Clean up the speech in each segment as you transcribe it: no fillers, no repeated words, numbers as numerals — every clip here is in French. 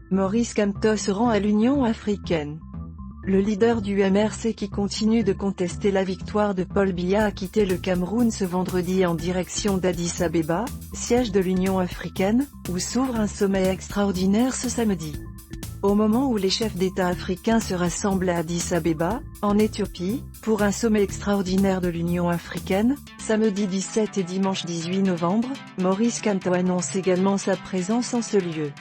Maurice Kamto se rend à l'Union africaine. Le leader du MRC qui continue de contester la victoire de Paul Biya a quitté le Cameroun ce vendredi en direction d'Addis Abeba, siège de l'Union africaine, où s'ouvre un sommet extraordinaire ce samedi. Au moment où les chefs d'État africains se rassemblent à Addis Abeba, en Éthiopie, pour un sommet extraordinaire de l'Union africaine, samedi 17 et dimanche 18 novembre, Maurice Kamto annonce également sa présence en ce lieu.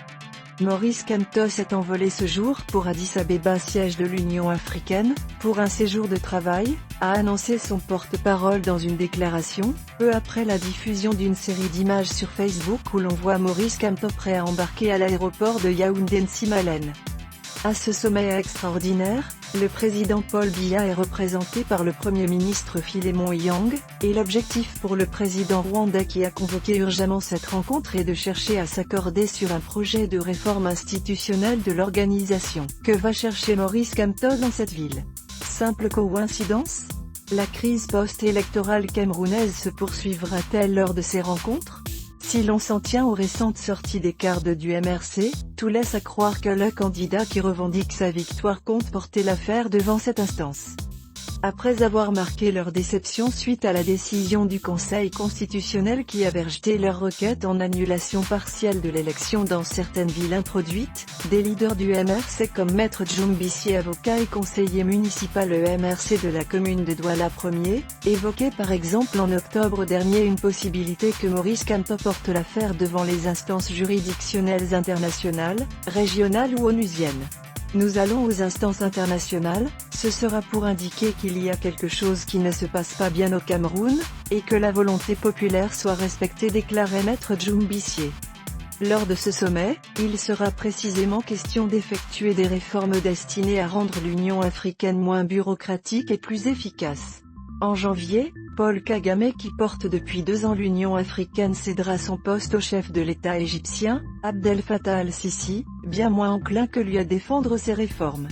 Maurice Kamto s'est envolé ce jour pour Addis Abeba, siège de l'Union africaine, pour un séjour de travail, a annoncé son porte-parole dans une déclaration, peu après la diffusion d'une série d'images sur Facebook où l'on voit Maurice Kamto prêt à embarquer à l'aéroport de Yaoundé-Nsimalen. À ce sommet extraordinaire, le président Paul Biya est représenté par le Premier ministre Philémon Yang, et l'objectif pour le président rwandais qui a convoqué urgemment cette rencontre est de chercher à s'accorder sur un projet de réforme institutionnelle de l'organisation. Que va chercher Maurice Kamto dans cette ville? Simple coïncidence? La crise post-électorale camerounaise se poursuivra-t-elle lors de ces rencontres? Si l'on s'en tient aux récentes sorties des cartes du MRC, tout laisse à croire que le candidat qui revendique sa victoire compte porter l'affaire devant cette instance. Après avoir marqué leur déception suite à la décision du Conseil constitutionnel qui avait rejeté leur requête en annulation partielle de l'élection dans certaines villes introduites, des leaders du MRC comme Maître Djoum Bissier, avocat et conseiller municipal MRC de la commune de Douala Ier, évoquaient par exemple en octobre dernier une possibilité que Maurice Kamto porte l'affaire devant les instances juridictionnelles internationales, régionales ou onusiennes. Nous allons aux instances internationales, ce sera pour indiquer qu'il y a quelque chose qui ne se passe pas bien au Cameroun, et que la volonté populaire soit respectée, déclarait Maître Djoum Bissier. Lors de ce sommet, il sera précisément question d'effectuer des réformes destinées à rendre l'Union africaine moins bureaucratique et plus efficace. En janvier, Paul Kagame, qui porte depuis 2 ans l'Union africaine, cédera son poste au chef de l'État égyptien, Abdel Fattah al-Sisi, bien moins enclin que lui à défendre ses réformes.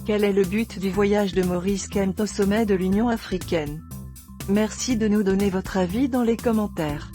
Quel est le but du voyage de Maurice Kamto au sommet de l'Union africaine? Merci de nous donner votre avis dans les commentaires.